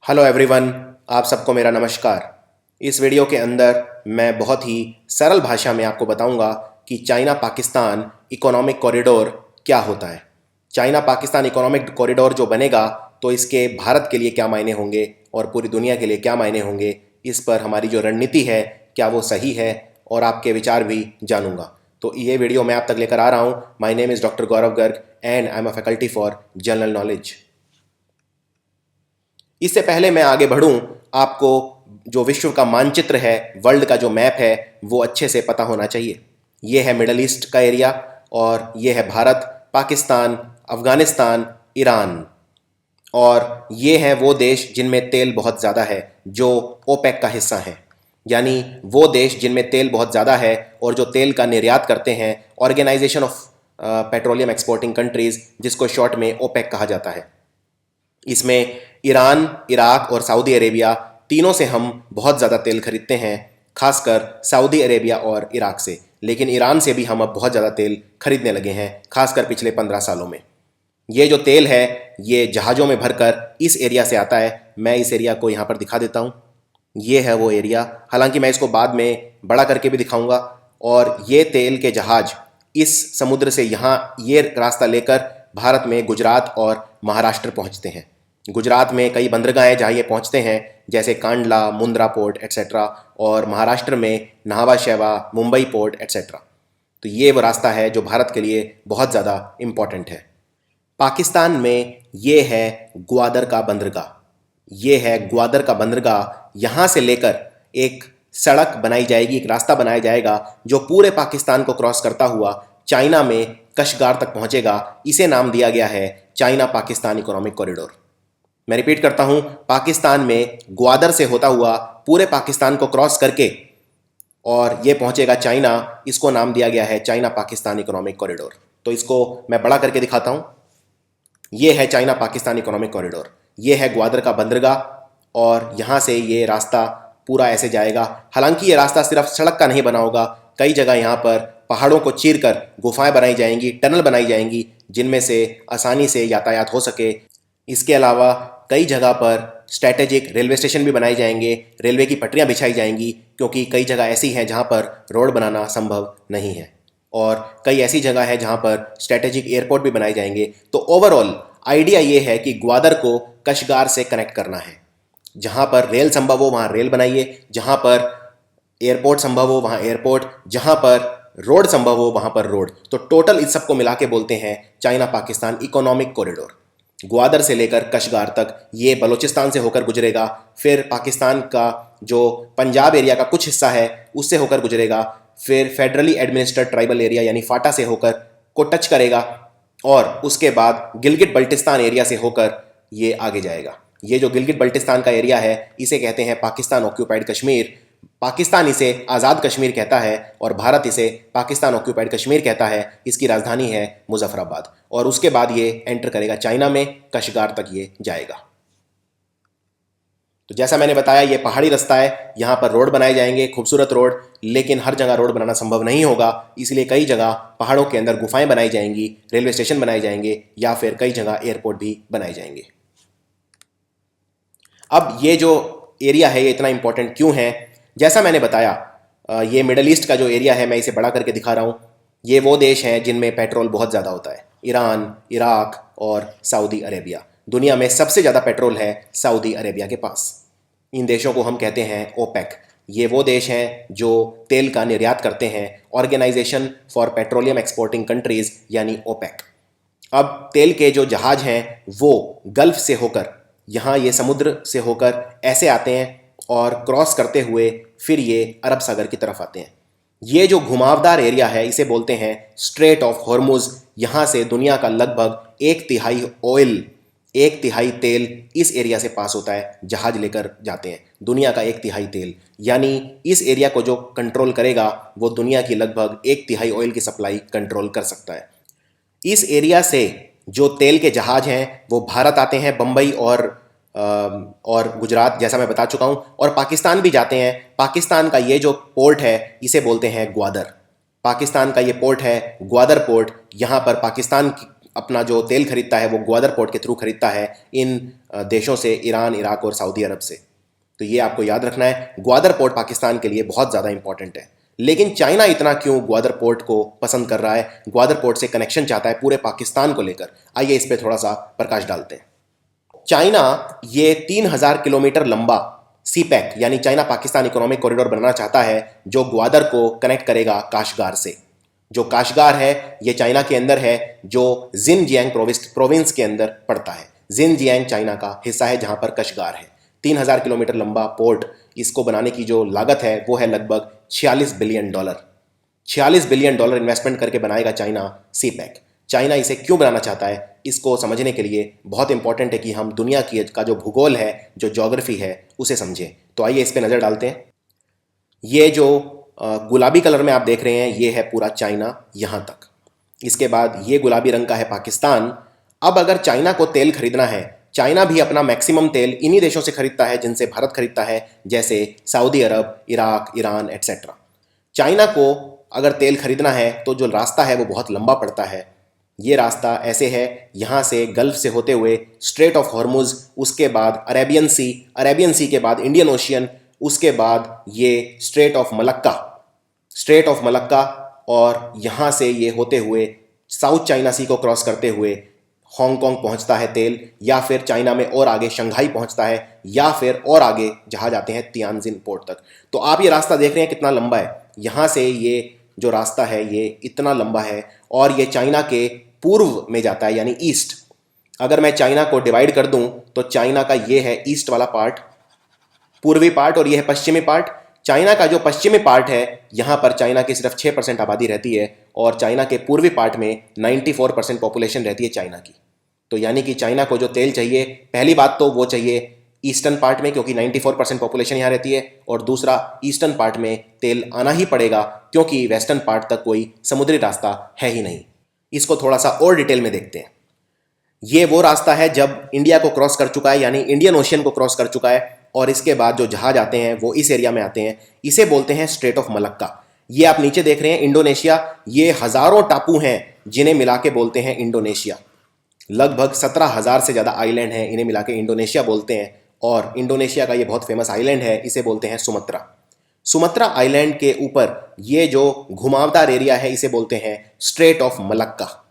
Hello everyone, आप सबको मेरा नमस्कार। इस वीडियो के अंदर मैं बहुत ही सरल भाषा में आपको बताऊंगा कि चाइना पाकिस्तान इकोनॉमिक कॉरिडोर क्या होता है। चाइना पाकिस्तान इकोनॉमिक कॉरिडोर जो बनेगा तो इसके भारत के लिए क्या मायने होंगे और पूरी दुनिया के लिए क्या मायने होंगे, इस पर हमारी जो रणनीति है क्या वो सही है और आपके विचार भी जानूंगा। तो ये वीडियो मैं आप तक लेकर आ रहा हूँ। My name is doctor Gaurav Garg and I am a faculty for general knowledge. इससे पहले मैं आगे बढ़ूं, आपको जो विश्व का मानचित्र है, वर्ल्ड का जो मैप है, वो अच्छे से पता होना चाहिए। ये है मिडल ईस्ट का एरिया और ये है भारत, पाकिस्तान, अफगानिस्तान, ईरान। और ये हैं वो देश जिनमें तेल बहुत ज़्यादा है, जो ओपेक का हिस्सा हैं। यानी वो देश जिनमें तेल बहुत ज़्यादा है और जो तेल का निर्यात करते हैं, organisation of petroleum exporting countries, जिसको शॉर्ट में ओपेक कहा जाता है। इसमें ईरान, इराक और सऊदी अरेबिया तीनों से हम बहुत ज़्यादा तेल खरीदते हैं, खासकर सऊदी अरेबिया और इराक से। लेकिन ईरान से भी हम अब बहुत ज़्यादा तेल खरीदने लगे हैं, खासकर पिछले 15 सालों में। ये जो तेल है ये जहाज़ों में भरकर इस एरिया से आता है। मैं इस एरिया को यहाँ पर दिखा देता हूँ। ये है वो एरिया, हालांकि मैं इसको बाद में बड़ा करके भी दिखाऊंगा। और ये तेल के जहाज़ इस समुद्र से यहाँ ये रास्ता लेकर भारत में गुजरात और महाराष्ट्र पहुँचते हैं। गुजरात में कई बंदरगाह हैं जहाँ ये पहुँचते हैं, जैसे कांडला, मुंद्रा पोर्ट एट्सेट्रा, और महाराष्ट्र में नाहवा शेवा, मुंबई पोर्ट एट्सेट्रा। तो ये वो रास्ता है जो भारत के लिए बहुत ज़्यादा इम्पॉर्टेंट है। पाकिस्तान में ये है ग्वादर का बंदरगाह। ये है ग्वादर का बंदरगाह। यहाँ से लेकर एक सड़क बनाई जाएगी, एक रास्ता बनाया जाएगा जो पूरे पाकिस्तान को क्रॉस करता हुआ चाइना में कशगार तक पहुँचेगा। इसे नाम दिया गया है चाइना पाकिस्तान इकोनॉमिक कॉरिडोर। मैं रिपीट करता हूँ, पाकिस्तान में ग्वादर से होता हुआ पूरे पाकिस्तान को क्रॉस करके और ये पहुँचेगा चाइना। इसको नाम दिया गया है चाइना पाकिस्तान इकोनॉमिक कॉरिडोर। तो इसको मैं बड़ा करके दिखाता हूँ। ये है चाइना पाकिस्तान इकोनॉमिक कॉरिडोर। ये है ग्वादर का बंदरगाह और यहाँ से ये रास्ता पूरा ऐसे जाएगा। हालांकि ये रास्ता सिर्फ सड़क का नहीं बना होगा, कई जगह यहाँ पर पहाड़ों को चीरकर गुफाएं बनाई जाएंगी, टनल बनाई जाएंगी, जिनमें से आसानी से यातायात हो सके। इसके अलावा कई जगह पर स्ट्रैटेजिक रेलवे स्टेशन भी बनाए जाएंगे, रेलवे की पटरियाँ बिछाई जाएंगी, क्योंकि कई जगह ऐसी हैं जहाँ पर रोड बनाना संभव नहीं है और कई ऐसी जगह है जहाँ पर स्ट्रैटेजिक एयरपोर्ट भी बनाए जाएंगे। तो ओवरऑल आइडिया ये है कि ग्वादर को कशगार से कनेक्ट करना है। जहाँ पर रेल संभव हो वहाँ रेल बनाइए, जहाँ पर एयरपोर्ट संभव हो वहाँ एयरपोर्ट, जहाँ पर रोड संभव हो वहाँ पर रोड। तो टोटल इस सबको मिला के बोलते हैं China Pakistan economic corridor. Gwadar से लेकर कशगार तक ये बलूचिस्तान से होकर गुजरेगा, फिर पाकिस्तान का जो पंजाब एरिया का कुछ हिस्सा है उससे होकर गुजरेगा, फिर फेडरली एडमिनिस्ट्रेड ट्राइबल एरिया यानी फाटा से होकर को टच करेगा और उसके बाद गिलगित बल्टिस्तान एरिया से होकर ये आगे जाएगा। ये जो गिलगित बल्टिस्तान का एरिया है इसे कहते हैं पाकिस्तान ऑक्यूपाइड कश्मीर। पाकिस्तान इसे आज़ाद कश्मीर कहता है और भारत इसे पाकिस्तान ऑक्यूपाइड कश्मीर कहता है। इसकी राजधानी है मुजफ्फराबाद और उसके बाद ये एंटर करेगा चाइना में, कशगार तक ये जाएगा। तो जैसा मैंने बताया ये पहाड़ी रास्ता है, यहाँ पर रोड बनाए जाएंगे, खूबसूरत रोड, लेकिन हर जगह रोड बनाना संभव नहीं होगा। इसलिए कई जगह पहाड़ों के अंदर गुफाएं बनाई जाएंगी, रेलवे स्टेशन बनाए जाएंगे या फिर कई जगह एयरपोर्ट भी बनाए जाएंगे। अब ये जो एरिया है ये इतना इंपॉर्टेंट क्यों है? जैसा मैंने बताया, ये मिडल ईस्ट का जो एरिया है मैं इसे बड़ा करके दिखा रहा हूँ। ये वो देश हैं जिनमें पेट्रोल बहुत ज़्यादा होता है। ईरान, इराक और सऊदी अरेबिया। दुनिया में सबसे ज़्यादा पेट्रोल है सऊदी अरेबिया के पास। इन देशों को हम कहते हैं ओपेक। ये वो देश हैं जो तेल का निर्यात करते हैं, organisation for petroleum exporting countries यानी ओपेक। अब तेल के जो जहाज़ हैं वो गल्फ़ से होकर, यहाँ ये समुद्र से होकर ऐसे आते हैं और क्रॉस करते हुए फिर ये अरब सागर की तरफ आते हैं। ये जो घुमावदार एरिया है इसे बोलते हैं स्ट्रेट ऑफ हॉर्मुज़। यहाँ से दुनिया का लगभग 1/3 ऑयल, 1/3 तेल इस एरिया से पास होता है। जहाज लेकर जाते हैं दुनिया का 1/3 तेल, यानी इस एरिया को जो कंट्रोल करेगा वो दुनिया की लगभग 1/3 ऑयल की सप्लाई कंट्रोल कर सकता है। इस एरिया से जो तेल के जहाज हैं वो भारत आते हैं, बम्बई और गुजरात, जैसा मैं बता चुका हूँ, और पाकिस्तान भी जाते हैं। पाकिस्तान का ये जो पोर्ट है इसे बोलते हैं ग्वादर। पाकिस्तान का ये पोर्ट है ग्वादर पोर्ट। यहाँ पर पाकिस्तान अपना जो तेल खरीदता है वो ग्वादर पोर्ट के थ्रू खरीदता है इन देशों से, ईरान, इराक और सऊदी अरब से। तो ये आपको याद रखना है, ग्वादर पोर्ट पाकिस्तान के लिए बहुत ज़्यादा इंपॉर्टेंट है। लेकिन चाइना इतना क्यों ग्वादर पोर्ट को पसंद कर रहा है, ग्वादर पोर्ट से कनेक्शन चाहता है पूरे पाकिस्तान को लेकर? आइए इस पर थोड़ा सा प्रकाश डालते हैं। चाइना ये 3000 किलोमीटर लंबा सी पैक यानी चाइना पाकिस्तान इकोनॉमिक कॉरिडोर बनाना चाहता है, जो ग्वादर को कनेक्ट करेगा काशगार से। जो काशगार है ये चाइना के अंदर है, जो जिनजियांग प्रोविंस के अंदर पड़ता है। जिनजियांग चाइना का हिस्सा है जहां पर कशगार है। 3000 किलोमीटर लंबा पोर्ट, इसको बनाने की जो लागत है वो है लगभग $46 बिलियन। $46 बिलियन इन्वेस्टमेंट करके बनाएगा चाइना सी पैक। चाइना इसे क्यों बनाना चाहता है, इसको समझने के लिए बहुत इंपॉर्टेंट है कि हम दुनिया की का जो भूगोल है, जो ज्योग्राफी है, उसे समझें। तो आइए इस पर नज़र डालते हैं। ये जो गुलाबी कलर में आप देख रहे हैं ये है पूरा चाइना यहाँ तक। इसके बाद ये गुलाबी रंग का है पाकिस्तान। अब अगर चाइना को तेल खरीदना है, चाइना भी अपना मैक्सिमम तेल इन्हीं देशों से खरीदता है जिनसे भारत खरीदता है, जैसे सऊदी अरब, इराक, ईरान एट्सेट्रा। चाइना को अगर तेल खरीदना है तो जो रास्ता है वो बहुत लंबा पड़ता है। ये रास्ता ऐसे है, यहाँ से गल्फ से होते हुए स्ट्रेट ऑफ हॉर्मुज, उसके बाद अरेबियन सी के बाद इंडियन ओशियन, उसके बाद ये स्ट्रेट ऑफ मलक्का, और यहाँ से ये होते हुए साउथ चाइना सी को क्रॉस करते हुए हांगकांग पहुँचता है तेल, या फिर चाइना में और आगे शंघाई पहुँचता है, या फिर और आगे जहाँ जाते हैं तियानजिन पोर्ट तक। तो आप ये रास्ता देख रहे हैं कितना लंबा है। यहाँ से ये जो रास्ता है ये इतना लंबा है, और ये चाइना के पूर्व में जाता है यानी ईस्ट। अगर मैं चाइना को डिवाइड कर दूं तो चाइना का ये है ईस्ट वाला पार्ट, पूर्वी पार्ट, और ये है पश्चिमी पार्ट। चाइना का जो पश्चिमी पार्ट है यहाँ पर चाइना की सिर्फ 6% आबादी रहती है, और चाइना के पूर्वी पार्ट में 94% पॉपुलेशन रहती है चाइना की। तो यानी कि चाइना को जो तेल चाहिए, पहली बात तो वो चाहिए ईस्टर्न पार्ट में, क्योंकि 94% पॉपुलेशन यहाँ रहती है, और दूसरा ईस्टर्न पार्ट में तेल आना ही पड़ेगा क्योंकि वेस्टर्न पार्ट तक कोई समुद्री रास्ता है ही नहीं। इसको थोड़ा सा और डिटेल में देखते हैं। ये वो रास्ता है जब इंडिया को क्रॉस कर चुका है, यानी इंडियन ओशियन को क्रॉस कर चुका है, और इसके बाद जो जहाज आते हैं वो इस एरिया में आते हैं। इसे बोलते हैं स्ट्रेट ऑफ मलक्का। ये आप नीचे देख रहे हैं इंडोनेशिया, ये हजारों टापू हैं जिन्हें मिला के बोलते हैं इंडोनेशिया। लगभग 17,000 से ज़्यादा आइलैंड हैं, इन्हें मिला के इंडोनेशिया बोलते हैं। और इंडोनेशिया का ये बहुत फेमस आइलैंड है, इसे बोलते हैं सुमत्रा। सुमत्रा आइलैंड के ऊपर ये जो घुमावदार एरिया है इसे बोलते हैं straight of Malacca,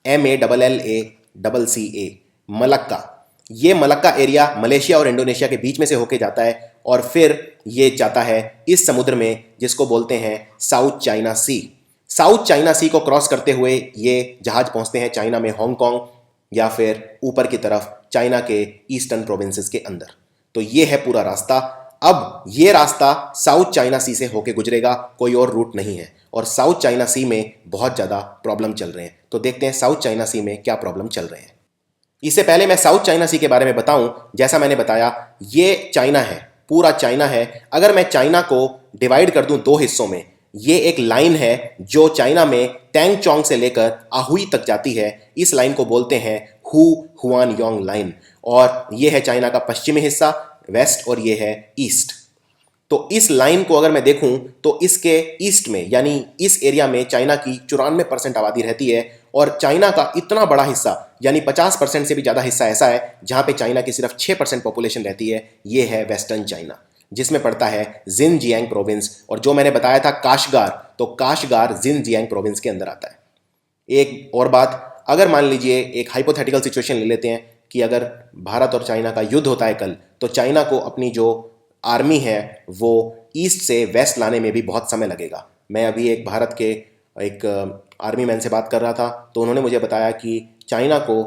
MALLACCA, Malacca. ये मलक्का एरिया मलेशिया और इंडोनेशिया के बीच में से होके जाता है, और फिर ये जाता है इस समुद्र में जिसको बोलते हैं साउथ चाइना सी। साउथ चाइना सी को क्रॉस करते हुए ये जहाज पहुंचते हैं चाइना में हांगकांग, या फिर ऊपर की तरफ चाइना के ईस्टर्न प्रोविंसेस के अंदर। तो ये है पूरा रास्ता। अब ये रास्ता साउथ चाइना सी से होके गुजरेगा, कोई और रूट नहीं है, और साउथ चाइना सी में बहुत ज़्यादा प्रॉब्लम चल रहे हैं। तो देखते हैं साउथ चाइना सी में क्या प्रॉब्लम चल रहे हैं। इससे पहले मैं साउथ चाइना सी के बारे में बताऊं, जैसा मैंने बताया ये चाइना है, पूरा चाइना है। अगर मैं चाइना को डिवाइड कर दूं दो हिस्सों में, ये एक लाइन है जो चाइना में टैंग चोंग से लेकर आहुई तक जाती है। इस लाइन को बोलते हैं हुआन योंग लाइन, और ये है चाइना का पश्चिमी हिस्सा वेस्ट, और ये है ईस्ट। तो इस लाइन को अगर मैं देखूं तो इसके ईस्ट में यानी इस एरिया में चाइना की 94% आबादी रहती है, और चाइना का इतना बड़ा हिस्सा यानी 50% से भी ज़्यादा हिस्सा ऐसा है जहां पे चाइना की सिर्फ 6% पॉपुलेशन रहती है। ये है वेस्टर्न चाइना, जिसमें पड़ता है जिनजियांग प्रोविंस, और जो मैंने बताया था काशगार, तो काशगार जिनजियांग प्रोविंस के अंदर आता है। एक और बात, अगर मान लीजिए एक हाइपोथेटिकल सिचुएशन ले लेते हैं कि अगर भारत और चाइना का युद्ध होता है कल, तो चाइना को अपनी जो आर्मी है वो ईस्ट से वेस्ट लाने में भी बहुत समय लगेगा। मैं अभी एक भारत के एक आर्मी मैन से बात कर रहा था, तो उन्होंने मुझे बताया कि चाइना को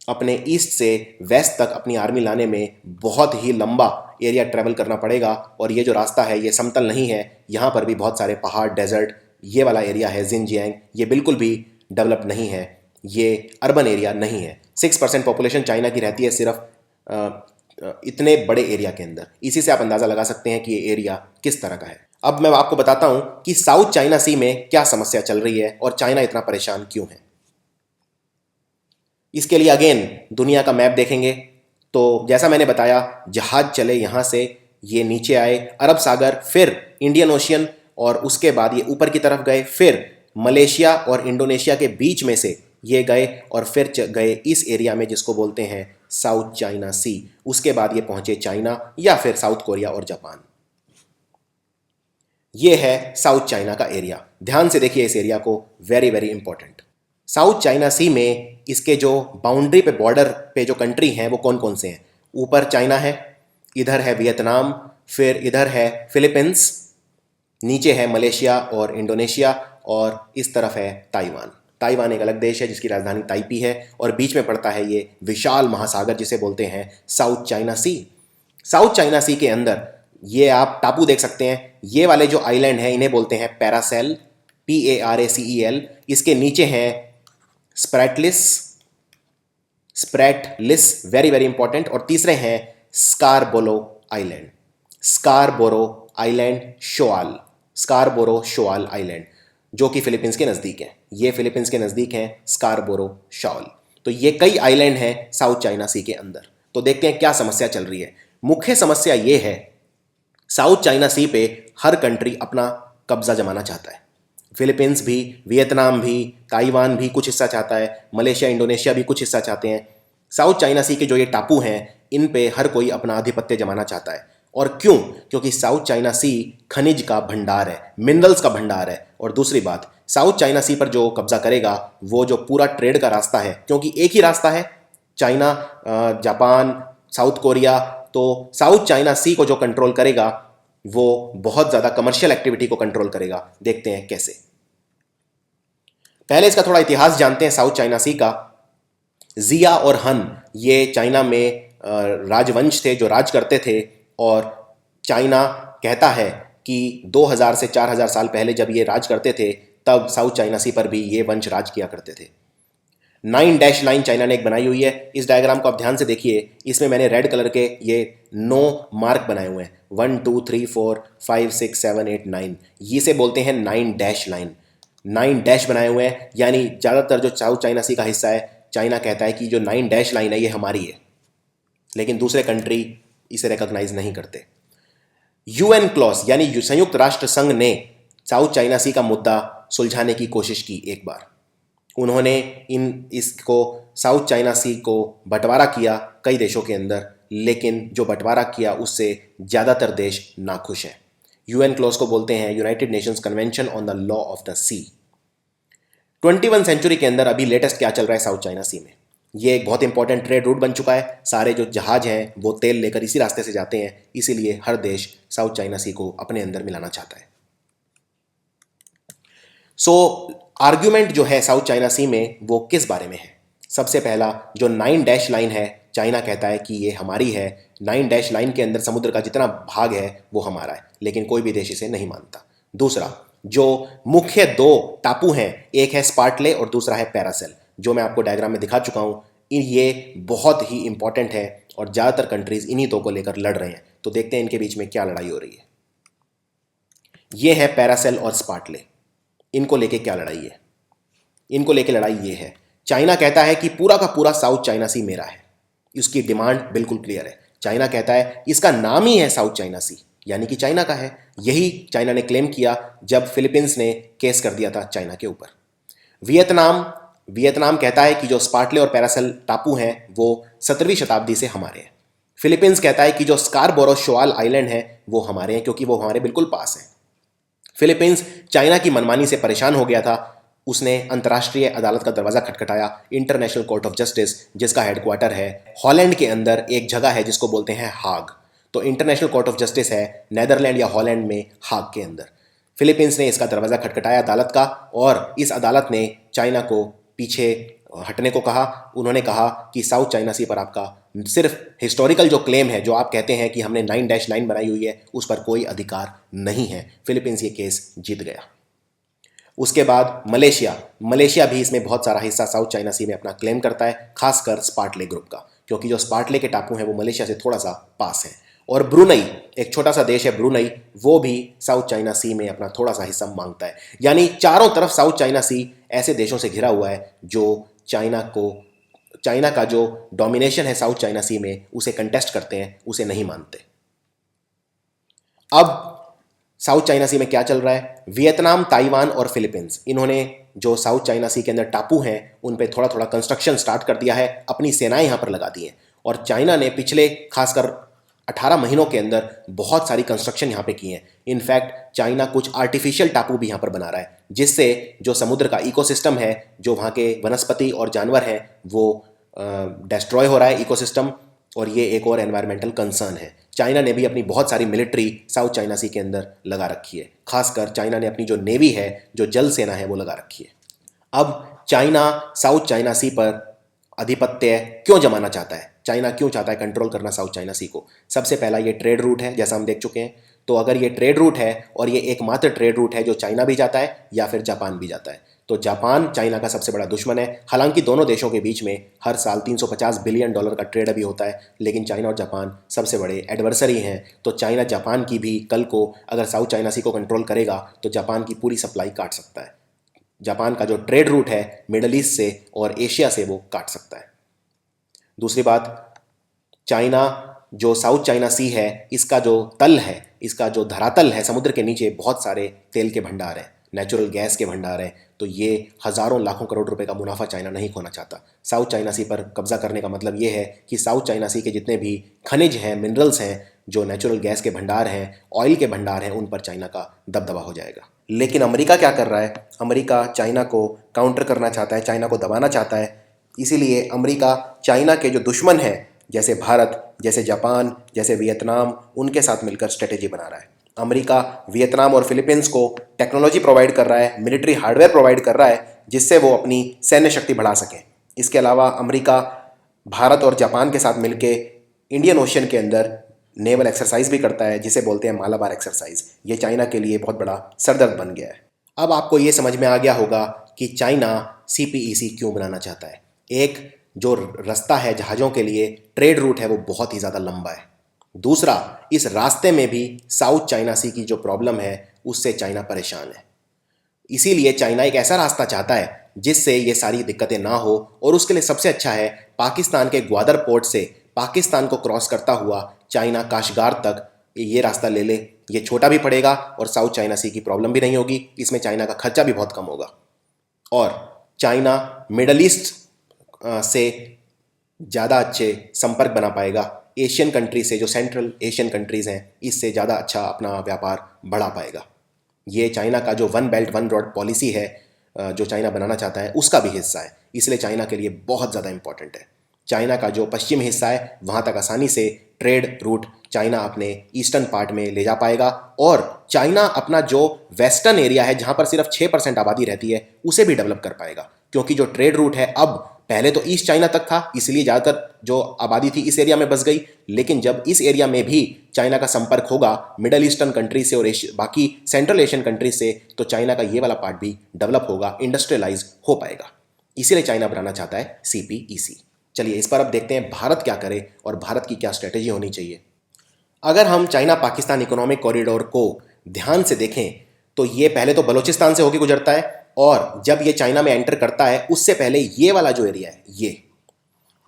अपने ईस्ट से वेस्ट तक अपनी आर्मी लाने में बहुत ही लंबा एरिया ट्रैवल करना पड़ेगा, और ये जो रास्ता है ये समतल नहीं है, यहाँ पर भी बहुत सारे पहाड़, डेजर्ट, ये वाला एरिया है जिनजियांग, ये बिल्कुल भी डेवलप नहीं है, ये अर्बन एरिया नहीं है। 6% पॉपुलेशन चाइना की रहती है सिर्फ इतने बड़े एरिया के अंदर। इसी से आप अंदाज़ा लगा सकते हैं कि ये एरिया किस तरह का है। अब मैं आपको बताता हूं कि साउथ चाइना सी में क्या समस्या चल रही है और चाइना इतना परेशान क्यों है। इसके लिए अगेन दुनिया का मैप देखेंगे, तो जैसा मैंने बताया जहाज चले यहाँ से, ये नीचे आए अरब सागर, फिर इंडियन ओशियन, और उसके बाद ये ऊपर की तरफ गए, फिर मलेशिया और इंडोनेशिया के बीच में से ये गए और फिर गए इस एरिया में जिसको बोलते हैं साउथ चाइना सी। उसके बाद ये पहुंचे चाइना या फिर साउथ कोरिया और जापान। ये है साउथ चाइना का एरिया। ध्यान से देखिए इस एरिया को, very very important. South China sea में इसके जो बाउंड्री पे, बॉर्डर पे जो कंट्री हैं वो कौन कौन से हैं? ऊपर चाइना है, इधर है वियतनाम, फिर इधर है फिलीपींस, नीचे है मलेशिया और इंडोनेशिया, और इस तरफ है ताइवान। ताइवान एक अलग देश है जिसकी राजधानी ताइपी है, और बीच में पड़ता है ये विशाल महासागर जिसे बोलते हैं साउथ चाइना सी। साउथ चाइना सी के अंदर ये आप टापू देख सकते हैं। ये वाले जो आइलैंड हैं इन्हें बोलते हैं पैरासेल, PARACEL। इसके नीचे हैं स्प्रैटलिस, वेरी वेरी इंपॉर्टेंट, और तीसरे हैं स्कारबोरो आइलैंड, स्कारबोरो शोआल आइलैंड, जो कि फिलीपींस के नज़दीक है। ये फिलीपींस के नज़दीक हैं स्कारबोरो शोआल। तो ये कई आइलैंड हैं साउथ चाइना सी के अंदर। तो देखते हैं क्या समस्या चल रही है। मुख्य समस्या ये है, साउथ चाइना सी पे हर कंट्री अपना कब्जा जमाना चाहता है। फिलीपींस भी, वियतनाम भी, ताइवान भी कुछ हिस्सा चाहता है, मलेशिया इंडोनेशिया भी कुछ हिस्सा चाहते हैं। साउथ चाइना सी के जो ये टापू हैं इन पे हर कोई अपना आधिपत्य जमाना चाहता है। और क्यों? क्योंकि साउथ चाइना सी खनिज का भंडार है, मिनरल्स का भंडार है। और दूसरी बात, साउथ चाइना सी पर जो कब्जा करेगा वो जो पूरा ट्रेड का रास्ता है, क्योंकि एक ही रास्ता है चाइना, जापान, साउथ कोरिया, तो साउथ चाइना सी को जो कंट्रोल करेगा वो बहुत ज़्यादा कमर्शियल एक्टिविटी को कंट्रोल करेगा। देखते हैं कैसे। पहले इसका थोड़ा इतिहास जानते हैं साउथ चाइना सी का। जिया और हन ये चाइना में राजवंश थे जो राज करते थे, और चाइना कहता है कि 2000 से 4000 साल पहले जब ये राज करते थे तब साउथ चाइना सी पर भी ये वंश राज किया करते थे। 9 डैश लाइन चाइना ने एक बनाई हुई है। इस डायग्राम को आप ध्यान से देखिए, इसमें मैंने रेड कलर के ये 9 मार्क बनाए हुए हैं, 1 2 3 4 5 6 7 8 9। इसे बोलते हैं 9 डैश लाइन। 9 डैश बनाए हुए हैं, यानी ज़्यादातर जो साउथ चाइना सी का हिस्सा है, चाइना कहता है कि जो 9 डैश लाइन है ये हमारी है, लेकिन दूसरे कंट्री इसे रिकॉग्नाइज नहीं करते। UN क्लॉज यानी संयुक्त राष्ट्र संघ ने साउथ चाइना सी का मुद्दा सुलझाने की कोशिश की एक बार। उन्होंने इसको साउथ चाइना सी को बंटवारा किया कई देशों के अंदर, लेकिन जो बंटवारा किया उससे ज़्यादातर देश नाखुश हैं। UN क्लॉज को बोलते हैं United Nations Convention on the Law of the Sea. 21 century के अंदर अभी लेटेस्ट क्या चल रहा है साउथ चाइना सी में? ये एक बहुत इंपॉर्टेंट ट्रेड रूट बन चुका है। सारे जो जहाज हैं वो तेल लेकर इसी रास्ते से जाते हैं, इसीलिए हर देश साउथ चाइना सी को अपने अंदर मिलाना चाहता है। सो आर्ग्यूमेंट जो है साउथ चाइना सी में वो किस बारे में है? सबसे पहला, जो 9 डैश लाइन है, चाइना कहता है कि ये हमारी है। 9 डैश लाइन के अंदर समुद्र का जितना भाग है वो हमारा है, लेकिन कोई भी देश इसे नहीं मानता। दूसरा, जो मुख्य 2 टापू हैं, एक है स्पार्टले और दूसरा है पैरासेल, जो मैं आपको डायग्राम में दिखा चुका हूं। ये बहुत ही इंपॉर्टेंट है और ज़्यादातर कंट्रीज इन्हीं 2 को लेकर लड़ रहे हैं। तो देखते हैं इनके बीच में क्या लड़ाई हो रही है। ये है पैरासेल और स्पार्टले, इनको लेके क्या लड़ाई है? इनको लेके लड़ाई ये है, चाइना कहता है कि पूरा का पूरा साउथ चाइना सी मेरा है। इसकी डिमांड बिल्कुल क्लियर है। चाइना कहता है इसका नाम ही है साउथ चाइना सी, यानी कि चाइना का है। यही चाइना ने क्लेम किया जब फिलीपींस ने केस कर दिया था चाइना के ऊपर। वियतनाम कहता है कि जो स्पार्टले और पैरासेल टापू हैं वो 17वीं शताब्दी से हमारे हैं। फिलीपींस कहता है कि जो स्कारबोरो शोआल आइलैंड है वो हमारे हैं, क्योंकि वो हमारे बिल्कुल पास हैं। फिलीपींस चाइना की मनमानी से परेशान हो गया था। उसने अंतर्राष्ट्रीय अदालत का दरवाजा खटखटाया, इंटरनेशनल कोर्ट ऑफ जस्टिस, जिसका हेडक्वार्टर है हॉलैंड के अंदर एक जगह है जिसको बोलते हैं हाग। तो इंटरनेशनल कोर्ट ऑफ जस्टिस है नेदरलैंड या हॉलैंड में, हाग के अंदर। फिलीपींस ने इसका दरवाजा खटखटाया अदालत का, और इस अदालत ने चाइना को पीछे हटने को कहा। उन्होंने कहा कि साउथ चाइना सी पर आपका सिर्फ हिस्टोरिकल जो क्लेम है, जो आप कहते हैं कि हमने 9 डैश लाइन बनाई हुई है, उस पर कोई अधिकार नहीं है। फिलीपींस ये केस जीत गया। उसके बाद मलेशिया भी इसमें बहुत सारा हिस्सा साउथ चाइना सी में अपना क्लेम करता है, खासकर स्पार्टले ग्रुप का, क्योंकि जो स्पार्टले के टापू हैं वो मलेशिया से थोड़ा सा पास हैं। और ब्रुनई, एक छोटा सा देश है ब्रुनई, वो भी साउथ चाइना सी में अपना थोड़ा सा हिस्सा मांगता है। यानी चारों तरफ साउथ चाइना सी ऐसे देशों से घिरा हुआ है जो चाइना का जो डोमिनेशन है साउथ चाइना सी में उसे कंटेस्ट करते हैं, उसे नहीं मानते। अब साउथ चाइना सी में क्या चल रहा है? वियतनाम, ताइवान और फिलीपींस, इन्होंने जो साउथ चाइना सी के अंदर टापू हैं उन पे थोड़ा थोड़ा कंस्ट्रक्शन स्टार्ट कर दिया है, अपनी सेनाएं यहाँ पर लगा दी हैं। और चाइना ने पिछले खासकर 18 महीनों के अंदर बहुत सारी कंस्ट्रक्शन यहाँ पे की हैं। इनफैक्ट चाइना कुछ आर्टिफिशियल टापू भी यहाँ पर बना रहा है, जिससे जो समुद्र का इकोसिस्टम है, जो वहाँ के वनस्पति और जानवर हैं, वो डिस्ट्रॉय हो रहा है इकोसिस्टम, और ये एक और एनवायरमेंटल कंसर्न है। चाइना ने भी अपनी बहुत सारी मिलिट्री साउथ चाइना सी के अंदर लगा रखी है। खासकर चाइना ने अपनी जो नेवी है, जो जल सेना है, वो लगा रखी है। अब चाइना साउथ चाइना सी पर आधिपत्य क्यों जमाना चाहता है? चाइना क्यों चाहता है कंट्रोल करना साउथ चाइना सी को? सबसे पहला ये ट्रेड रूट है, जैसा हम देख चुके हैं। तो अगर ये ट्रेड रूट है और ये एकमात्र ट्रेड रूट है जो चाइना भी जाता है या फिर जापान भी जाता है, तो जापान चाइना का सबसे बड़ा दुश्मन है। हालांकि दोनों देशों के बीच में हर साल $350 बिलियन का ट्रेड अभी होता है, लेकिन चाइना और जापान सबसे बड़े एडवर्सरी हैं। तो चाइना जापान की भी कल को अगर साउथ चाइना सी को कंट्रोल करेगा तो जापान की पूरी सप्लाई काट सकता है। जापान का जो ट्रेड रूट है मिडल ईस्ट से और एशिया से, वो काट सकता है। दूसरी बात, चाइना जो साउथ चाइना सी है, इसका जो तल है, इसका जो धरातल है, समुद्र के नीचे बहुत सारे तेल के भंडार हैं, नेचुरल गैस के भंडार हैं। तो ये हज़ारों लाखों करोड़ रुपए का मुनाफा चाइना नहीं खोना चाहता। साउथ चाइना सी पर कब्जा करने का मतलब ये है कि साउथ चाइना सी के जितने भी खनिज हैं, मिनरल्स हैं, जो नेचुरल गैस के भंडार हैं, ऑयल के भंडार हैं, उन पर चाइना का दबदबा हो जाएगा। लेकिन अमेरिका क्या कर रहा है? अमेरिका चाइना को काउंटर करना चाहता है, चाइना को दबाना चाहता है। इसीलिए अमेरिका चाइना के जो दुश्मन हैं, जैसे भारत, जैसे जापान, जैसे वियतनाम, उनके साथ मिलकर स्ट्रेटेजी बना रहा है। अमेरिका वियतनाम और फिलीपींस को टेक्नोलॉजी प्रोवाइड कर रहा है, मिलिट्री हार्डवेयर प्रोवाइड कर रहा है, जिससे वो अपनी सैन्य शक्ति बढ़ा सकें। इसके अलावा अमेरिका भारत और जापान के साथ मिलके इंडियन ओशन के अंदर नेवल एक्सरसाइज भी करता है, जिसे बोलते हैं मालाबार एक्सरसाइज। ये चाइना के लिए बहुत बड़ा सरदर्द बन गया है। अब आपको ये समझ में आ गया होगा कि चाइना CPEC क्यों बनाना चाहता है। एक जो रास्ता है जहाज़ों के लिए, ट्रेड रूट है, वो बहुत ही ज़्यादा लंबा है। दूसरा, इस रास्ते में भी साउथ चाइना सी की जो प्रॉब्लम है उससे चाइना परेशान है। इसीलिए चाइना एक ऐसा रास्ता चाहता है जिससे ये सारी दिक्कतें ना हो, और उसके लिए सबसे अच्छा है पाकिस्तान के ग्वादर पोर्ट से पाकिस्तान को क्रॉस करता हुआ चाइना काशगार तक ये रास्ता ले ले। ये छोटा भी पड़ेगा और साउथ चाइना सी की प्रॉब्लम भी नहीं होगी, इसमें चाइना का खर्चा भी बहुत कम होगा। और चाइना मिडल ईस्ट से ज़्यादा अच्छे संपर्क बना पाएगा एशियन कंट्री से, जो सेंट्रल एशियन कंट्रीज़ हैं, इससे ज़्यादा अच्छा अपना व्यापार बढ़ा पाएगा। ये चाइना का जो one belt one road policy है जो चाइना बनाना चाहता है, उसका भी हिस्सा है। इसलिए चाइना के लिए बहुत ज़्यादा इंपॉर्टेंट है। चाइना का जो पश्चिम हिस्सा है, वहाँ तक आसानी से ट्रेड रूट चाइना अपने ईस्टर्न पार्ट में ले जा पाएगा, और चाइना अपना जो वेस्टर्न एरिया है, जहाँ पर सिर्फ 6% आबादी रहती है, उसे भी डेवलप कर पाएगा। क्योंकि जो ट्रेड रूट है, अब पहले तो ईस्ट चाइना तक था, इसलिए ज़्यादातर जो आबादी थी इस एरिया में बस गई। लेकिन जब इस एरिया में भी चाइना का संपर्क होगा मिडल ईस्टर्न कंट्री से और बाकी सेंट्रल एशियन कंट्री से, तो चाइना का ये वाला पार्ट भी डेवलप होगा, इंडस्ट्रियलाइज हो पाएगा। इसीलिए चाइना बनाना चाहता है CPEC। चलिए इस पर अब देखते हैं भारत क्या करे और भारत की क्या स्ट्रेटेजी होनी चाहिए। अगर हम चाइना पाकिस्तान इकोनॉमिक कॉरिडोर को ध्यान से देखें तो ये पहले तो बलूचिस्तान से होकर गुजरता है, और जब ये चाइना में एंटर करता है उससे पहले ये वाला जो एरिया है,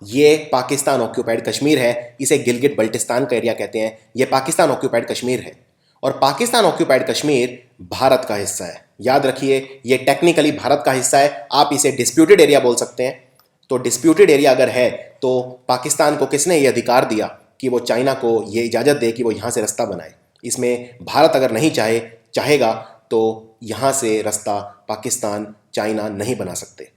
ये पाकिस्तान ऑक्यूपाइड कश्मीर है। इसे गिलगिट बल्टिस्तान का एरिया कहते हैं। ये पाकिस्तान ऑक्यूपाइड कश्मीर है, और पाकिस्तान ऑक्यूपाइड कश्मीर भारत का हिस्सा है। याद रखिए, ये टेक्निकली भारत का हिस्सा है। आप इसे डिस्प्यूटेड एरिया बोल सकते हैं। तो डिस्प्यूटेड एरिया अगर है तो पाकिस्तान को किसने ये अधिकार दिया कि वो चाइना को ये इजाज़त दे कि वो यहाँ से रास्ता बनाए? इसमें भारत अगर नहीं चाहेगा तो यहाँ से रास्ता पाकिस्तान चाइना नहीं बना सकते।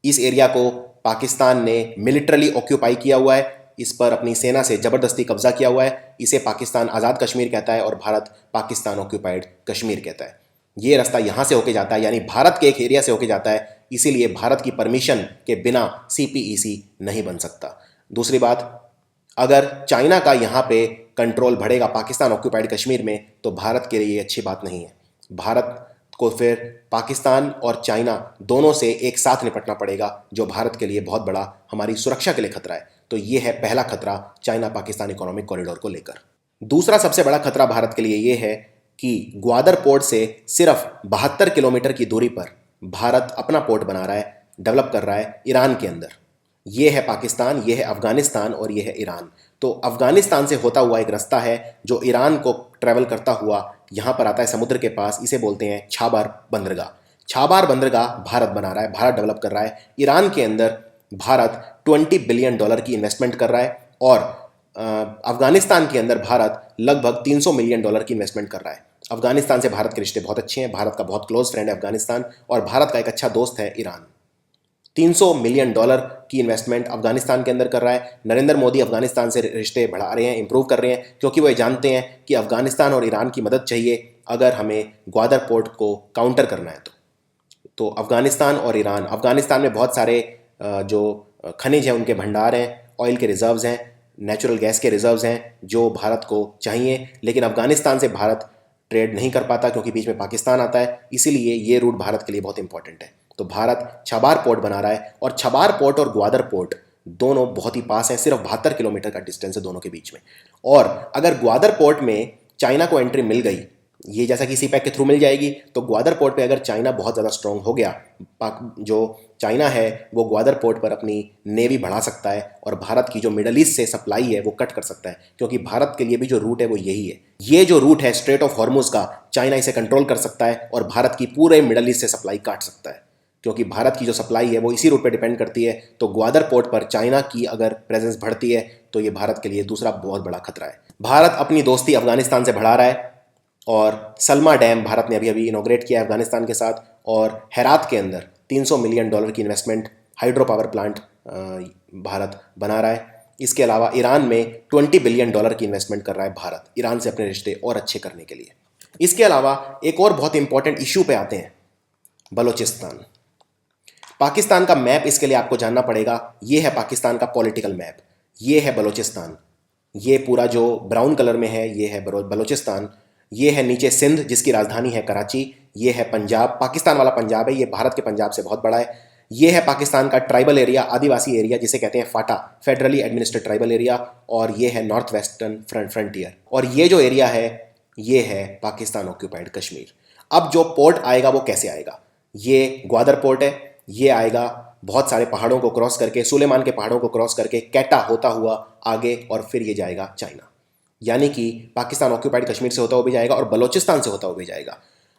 इस एरिया को पाकिस्तान ने मिलिट्रली ऑक्यूपाई किया हुआ है, इस पर अपनी सेना से ज़बरदस्ती कब्जा किया हुआ है। इसे पाकिस्तान आज़ाद कश्मीर कहता है और भारत पाकिस्तान ऑक्यूपाइड कश्मीर कहता है। ये रास्ता यहाँ से होके जाता है, यानी भारत के एक एरिया से होके जाता है। इसीलिए भारत की परमिशन के बिना CPEC नहीं बन सकता। दूसरी बात, अगर चाइना का यहाँ पे कंट्रोल बढ़ेगा पाकिस्तान ऑक्यूपाइड कश्मीर में, तो भारत के लिए ये अच्छी बात नहीं है। भारत को फिर पाकिस्तान और चाइना दोनों से एक साथ निपटना पड़ेगा, जो भारत के लिए बहुत बड़ा हमारी सुरक्षा के लिए खतरा है। तो ये है पहला खतरा चाइना पाकिस्तान इकोनॉमिक कॉरिडोर को लेकर। दूसरा सबसे बड़ा खतरा भारत के लिए ये है कि ग्वादर पोर्ट से सिर्फ 72 किलोमीटर की दूरी पर भारत अपना पोर्ट बना रहा है, डेवलप कर रहा है ईरान के अंदर। ये है पाकिस्तान, ये है अफगानिस्तान और ये है ईरान। तो अफगानिस्तान से होता हुआ एक रास्ता है जो ईरान को ट्रैवल करता हुआ यहाँ पर आता है समुद्र के पास, इसे बोलते हैं छाबार बंदरगाह। छाबार बंदरगाह भारत बना रहा है, भारत डेवलप कर रहा है। ईरान के अंदर भारत $20 बिलियन की इन्वेस्टमेंट कर रहा है और अफगानिस्तान के अंदर भारत लगभग $300 मिलियन की इन्वेस्टमेंट कर रहा है। अफगानिस्तान से भारत के रिश्ते बहुत अच्छे हैं, भारत का बहुत क्लोज फ्रेंड है अफगानिस्तान, और भारत का एक अच्छा दोस्त है ईरान। $300 मिलियन की इन्वेस्टमेंट अफगानिस्तान के अंदर कर रहा है। नरेंद्र मोदी अफगानिस्तान से रिश्ते बढ़ा रहे हैं, इंप्रूव कर रहे हैं, क्योंकि वो जानते हैं कि अफगानिस्तान और ईरान की मदद चाहिए अगर हमें ग्वादर पोर्ट को काउंटर करना है। तो अफगानिस्तान और ईरान, अफगानिस्तान में बहुत सारे जो खनिज हैं उनके भंडार हैं, ऑयल के रिजर्व्स हैं, नेचुरल गैस के रिजर्व्स हैं जो भारत को चाहिए, लेकिन अफगानिस्तान से भारत ट्रेड नहीं कर पाता क्योंकि बीच में पाकिस्तान आता है, इसीलिए ये रूट भारत के लिए बहुत इंपॉर्टेंट है। तो भारत छबार पोर्ट बना रहा है और छबार पोर्ट और ग्वादर पोर्ट दोनों बहुत ही पास हैं, सिर्फ 72 किलोमीटर का डिस्टेंस है दोनों के बीच में। और अगर ग्वादर पोर्ट में चाइना को एंट्री मिल गई, ये जैसा कि सी पैक के थ्रू मिल जाएगी, तो ग्वादर पोर्ट पे अगर चाइना बहुत ज़्यादा स्ट्रांग हो गया, जो चाइना है वो ग्वादर पोर्ट पर अपनी नेवी बढ़ा सकता है और भारत की जो मिडल ईस्ट से सप्लाई है वो कट कर सकता है, क्योंकि भारत के लिए भी जो रूट है वो यही है। ये जो रूट है स्ट्रेट ऑफ हॉर्मुज का, चाइना इसे कंट्रोल कर सकता है और भारत की पूरे मिडल ईस्ट से सप्लाई काट सकता है, क्योंकि भारत की जो सप्लाई है वो इसी रूट पर डिपेंड करती है। तो ग्वादर पोर्ट पर चाइना की अगर प्रेजेंस बढ़ती है तो ये भारत के लिए दूसरा बहुत बड़ा खतरा है। भारत अपनी दोस्ती अफगानिस्तान से बढ़ा रहा है और सलमा डैम भारत ने अभी अभी इनोग्रेट किया है अफगानिस्तान के साथ, और हेरात के अंदर $300 मिलियन की investment, hydro power plant Bharat बना रहा है। इसके अलावा ईरान में $20 बिलियन की इन्वेस्टमेंट कर रहा है भारत, ईरान से अपने रिश्ते और अच्छे करने के लिए। इसके अलावा एक और बहुत इंपॉर्टेंट इशू पे आते हैं, बलोचिस्तान। पाकिस्तान का मैप इसके लिए आपको जानना पड़ेगा। ये है पाकिस्तान का पॉलिटिकल मैप, ये है बलोचिस्तान, ये पूरा जो ब्राउन कलर में है ये है बलोचिस्तान। ये है नीचे सिंध जिसकी राजधानी है कराची, ये है पंजाब, पाकिस्तान वाला पंजाब है, ये भारत के पंजाब से बहुत बड़ा है। ये है पाकिस्तान का ट्राइबल एरिया, आदिवासी एरिया जिसे कहते हैं फाटा, फेडरली एडमिनिस्ट्रेड ट्राइबल एरिया, और ये है नॉर्थ वेस्टर्न फ्रंटियर, और ये जो एरिया है ये है पाकिस्तान ऑक्यूपाइड कश्मीर। अब जो पोर्ट आएगा वो कैसे आएगा? ये ग्वादर पोर्ट है, ये आएगा बहुत सारे पहाड़ों को क्रॉस करके, सुलेमान के पहाड़ों को क्रॉस करके, कैटा होता हुआ आगे, और फिर ये जाएगा चाइना, यानी कि पाकिस्तान ऑक्यूपाइड कश्मीर से होता हुआ भी जाएगा और बलोचिस्तान से होता हुआ भी जाएगा।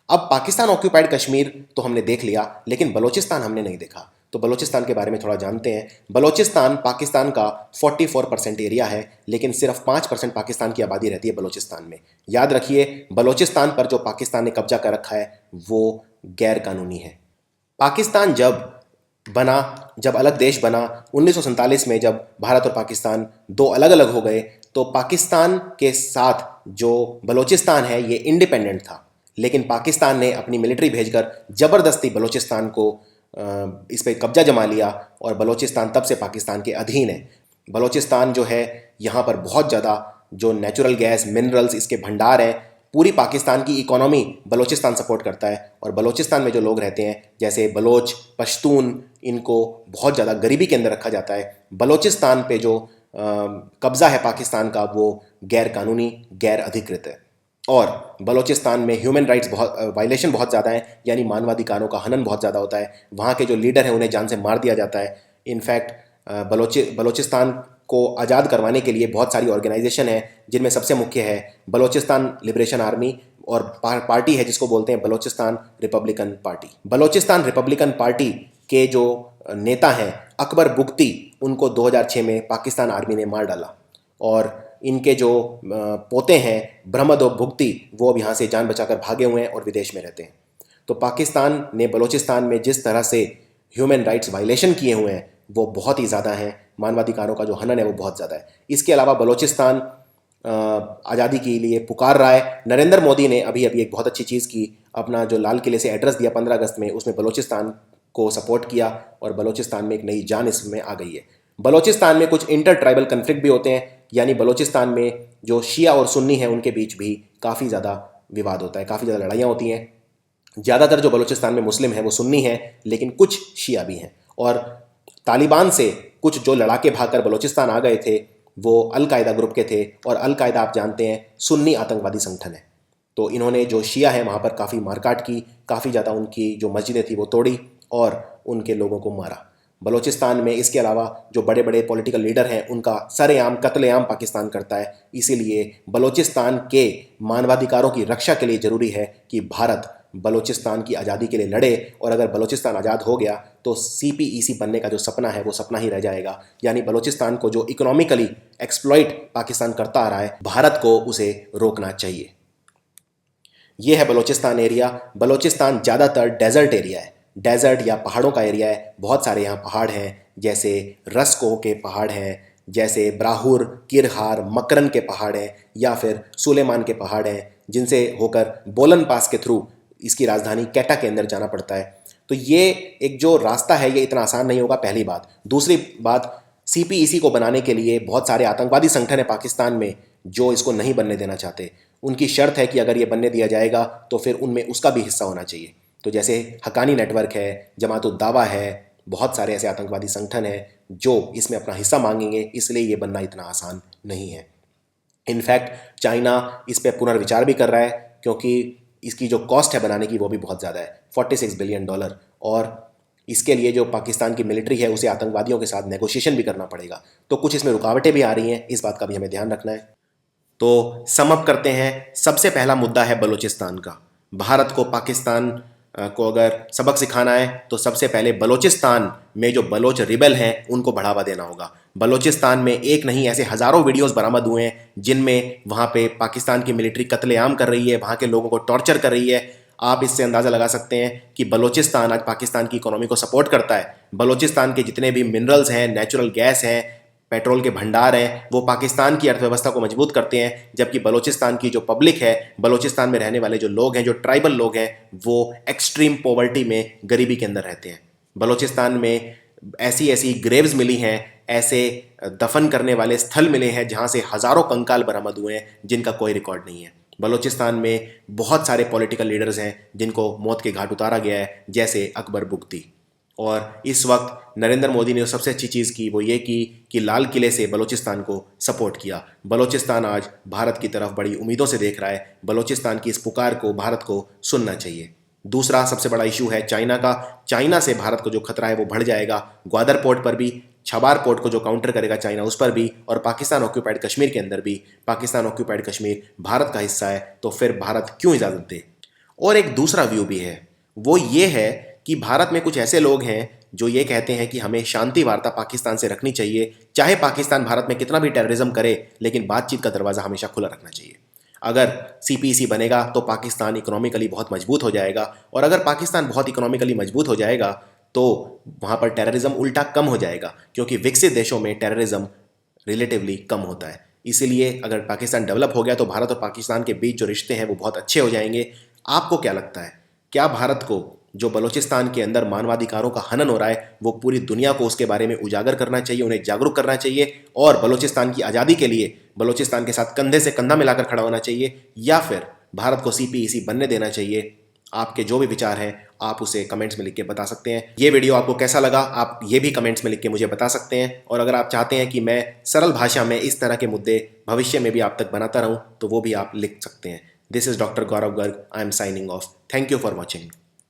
अब पाकिस्तान ऑक्यूपाइड कश्मीर तो हमने देख लिया, लेकिन बलोचिस्तान हमने नहीं देखा, तो बलोचिस्तान के बारे में थोड़ा जानते हैं। बलोचिस्तान पाकिस्तान का 44% एरिया है, लेकिन सिर्फ 5% पाकिस्तान की आबादी रहती है बलोचिस्तान में। याद रखिए, बलोचिस्तान पर जो पाकिस्तान ने कब्जा कर रखा है वो गैर कानूनी है। पाकिस्तान जब अलग देश बना 1947 में, जब भारत और पाकिस्तान दो अलग अलग हो गए, तो पाकिस्तान के साथ जो बलोचिस्तान है ये इंडिपेंडेंट था, लेकिन पाकिस्तान ने अपनी मिलिट्री भेजकर ज़बरदस्ती बलोचिस्तान को इस पर कब्जा जमा लिया और बलोचिस्तान तब से पाकिस्तान के अधीन है। बलोचिस्तान जो है, यहाँ पर बहुत ज़्यादा जो नेचुरल गैस, मिनरल्स, इसके भंडार हैं। पूरी पाकिस्तान की इकोनॉमी बलोचिस्तान सपोर्ट करता है, और बलोचिस्तान में जो लोग रहते हैं जैसे बलोच, पश्तून, इनको बहुत ज़्यादा गरीबी के अंदर रखा जाता है। बलोचिस्तान पे जो कब्ज़ा है पाकिस्तान का वो गैर कानूनी, गैर अधिकृत है, और बलोचिस्तान में ह्यूमन राइट्स वायलेशन बहुत ज़्यादा है, यानी मानवाधिकारों का हनन बहुत ज़्यादा होता है। वहाँ के जो लीडर हैं उन्हें जान से मार दिया जाता है। इनफैक्ट बलोचिस्तान को आज़ाद करवाने के लिए बहुत सारी ऑर्गेनाइजेशन है, जिनमें सबसे मुख्य है बलोचिस्तान लिबरेशन आर्मी, और पार्टी है जिसको बोलते हैं Balochistan Republican party. Balochistan Republican party के जो नेता हैं अकबर बुगती, उनको 2006 में पाकिस्तान आर्मी ने मार डाला, और इनके जो पोते हैं ब्रह्मदो भुगती, वो अब यहाँ से जान बचाकर भागे हुए हैं और विदेश में रहते हैं। तो पाकिस्तान ने बलोचिस्तान में जिस तरह से ह्यूमन राइट्स वायलेशन किए हुए हैं वो बहुत ही ज़्यादा हैं, मानवाधिकारों का जो हनन है वो बहुत ज़्यादा है। इसके अलावा बलोचिस्तान आज़ादी के लिए पुकार रहा है। नरेंद्र मोदी ने अभी अभी एक बहुत अच्छी चीज़ की, अपना जो लाल किले से एड्रेस दिया 15 अगस्त में, उसमें बलोचिस्तान को सपोर्ट किया और बलोचिस्तान में एक नई जान इसमें आ गई है। बलोचिस्तान में कुछ इंटर ट्राइबल कन्फ्लिक्ट भी होते हैं, यानी बलोचिस्तान में जो शिया और सुन्नी है उनके बीच भी काफ़ी ज़्यादा विवाद होता है, काफ़ी ज़्यादा लड़ाइयाँ होती हैं। ज़्यादातर जो बलोचिस्तान में मुस्लिम हैं वो सुन्नी हैं, लेकिन कुछ शिया भी हैं। और तालिबान से कुछ जो लड़ाके भागकर बलोचिस्तान आ गए थे वो अल-कायदा ग्रुप के थे, और अल-कायदा आप जानते हैं सुन्नी आतंकवादी संगठन है। तो इन्होंने जो शिया है वहाँ पर काफ़ी मारकाट की, काफ़ी ज़्यादा उनकी जो मस्जिदें थी वो तोड़ी और उनके लोगों को मारा। बलूचिस्तान में इसके अलावा जो बड़े बड़े पॉलिटिकल लीडर हैं उनका सरेआम कत्लेआम पाकिस्तान करता है। इसीलिए बलूचिस्तान के मानवाधिकारों की रक्षा के लिए ज़रूरी है कि भारत बलूचिस्तान की आज़ादी के लिए लड़े, और अगर बलूचिस्तान आज़ाद हो गया तो CPEC बनने का जो सपना है वो सपना ही रह जाएगा। यानी बलूचिस्तान को जो इकोनॉमिकली एक्सप्लॉइट पाकिस्तान करता आ रहा है, भारत को उसे रोकना चाहिए। ये है बलूचिस्तान एरिया। बलूचिस्तान ज़्यादातर डेजर्ट एरिया है, डेजर्ट या पहाड़ों का एरिया है। बहुत सारे यहाँ पहाड़ हैं, जैसे रस्को के पहाड़ हैं, जैसे ब्राहुर, किरहार, मकरन के पहाड़ हैं, या फिर सुलेमान के पहाड़ हैं, जिनसे होकर बोलन पास के थ्रू इसकी राजधानी कैटा के अंदर जाना पड़ता है। तो ये एक जो रास्ता है ये इतना आसान नहीं होगा, पहली बात। दूसरी बात, CPEC को बनाने के लिए बहुत सारे आतंकवादी संगठन है पाकिस्तान में जो इसको नहीं बनने देना चाहते। उनकी शर्त है कि अगर ये बनने दिया जाएगा तो फिर उनमें उसका भी हिस्सा होना चाहिए। तो जैसे हक्कानी नेटवर्क है, जमातुद दावा है, बहुत सारे ऐसे आतंकवादी संगठन हैं जो इसमें अपना हिस्सा मांगेंगे, इसलिए ये बनना इतना आसान नहीं है। इनफैक्ट चाइना इस पर पुनर्विचार भी कर रहा है, क्योंकि इसकी जो कॉस्ट है बनाने की वो भी बहुत ज़्यादा है, $46 बिलियन, और इसके लिए जो पाकिस्तान की मिलिट्री है उसे आतंकवादियों के साथ नेगोशिएशन भी करना पड़ेगा। तो कुछ इसमें रुकावटें भी आ रही हैं, इस बात का भी हमें ध्यान रखना है। तो सम अप करते हैं। सबसे पहला मुद्दा है बलूचिस्तान का। भारत को पाकिस्तान को अगर सबक सिखाना है तो सबसे पहले बलूचिस्तान में जो बलोच रिबल हैं उनको बढ़ावा देना होगा। बलूचिस्तान में एक नहीं ऐसे हज़ारों वीडियोस बरामद हुए हैं जिनमें वहाँ पे पाकिस्तान की मिलिट्री कत्लेआम कर रही है, वहाँ के लोगों को टॉर्चर कर रही है। आप इससे अंदाज़ा लगा सकते हैं कि बलूचिस्तान आज पाकिस्तान की इकोनॉमी को सपोर्ट करता है। बलूचिस्तान के जितने भी मिनरल्स हैं, नेचुरल गैस हैं, पेट्रोल के भंडार हैं, वो पाकिस्तान की अर्थव्यवस्था को मजबूत करते हैं। जबकि बलूचिस्तान की जो पब्लिक है, बलूचिस्तान में रहने वाले जो लोग हैं, जो ट्राइबल लोग हैं, वो एक्सट्रीम पॉवर्टी में, गरीबी के अंदर रहते हैं। बलूचिस्तान में ऐसी ऐसी ग्रेव्स मिली हैं, ऐसे दफन करने वाले स्थल मिले हैं जहाँ से हज़ारों कंकाल बरामद हुए हैं जिनका कोई रिकॉर्ड नहीं है। बलूचिस्तान में बहुत सारे पॉलिटिकल लीडर्स हैं जिनको मौत के घाट उतारा गया है, जैसे अकबर बुगटी। और इस वक्त नरेंद्र मोदी ने जो सबसे अच्छी चीज़ की वो ये की कि लाल किले से बलूचिस्तान को सपोर्ट किया। बलूचिस्तान आज भारत की तरफ बड़ी उम्मीदों से देख रहा है। बलूचिस्तान की इस पुकार को भारत को सुनना चाहिए। दूसरा सबसे बड़ा इशू है चाइना का। चाइना से भारत को जो खतरा है वो बढ़ जाएगा। ग्वादर पोर्ट पर भी, छबार पोर्ट को जो काउंटर करेगा चाइना उस पर भी, और पाकिस्तान ऑक्यूपाइड कश्मीर के अंदर भी। पाकिस्तान ऑक्यूपाइड कश्मीर भारत का हिस्सा है, तो फिर भारत क्यों इजाज़त दे। और एक दूसरा व्यू भी है, वो ये है कि भारत में कुछ ऐसे लोग हैं जो ये कहते हैं कि हमें शांति वार्ता पाकिस्तान से रखनी चाहिए। चाहे पाकिस्तान भारत में कितना भी टेररिज्म करे, लेकिन बातचीत का दरवाज़ा हमेशा खुला रखना चाहिए। अगर CPEC बनेगा तो पाकिस्तान इकोनॉमिकली बहुत मजबूत हो जाएगा, और अगर पाकिस्तान बहुत इकोनॉमिकली मजबूत हो जाएगा तो वहाँ पर टेररिज्म उल्टा कम हो जाएगा, क्योंकि विकसित देशों में टेररिज्म रिलेटिवली कम होता है। इसीलिए अगर पाकिस्तान डेवलप हो गया तो भारत और पाकिस्तान के बीच जो रिश्ते हैं वो बहुत अच्छे हो जाएंगे। आपको क्या लगता है, क्या भारत को जो बलूचिस्तान के अंदर मानवाधिकारों का हनन हो रहा है वो पूरी दुनिया को उसके बारे में उजागर करना चाहिए, उन्हें जागरूक करना चाहिए, और बलूचिस्तान की आज़ादी के लिए बलूचिस्तान के साथ कंधे से कंधा मिलाकर खड़ा होना चाहिए, या फिर भारत को CPEC बनने देना चाहिए? आपके जो भी विचार हैं आप उसे कमेंट्स में लिख के बता सकते हैं। ये वीडियो आपको कैसा लगा आप ये भी कमेंट्स में लिख के मुझे बता सकते हैं। और अगर आप चाहते हैं कि मैं सरल भाषा में इस तरह के मुद्दे भविष्य में भी आप तक बनाता रहूं तो वो भी आप लिख सकते हैं। This is doctor Gaurav Garg. I am signing off. Thank you for watching.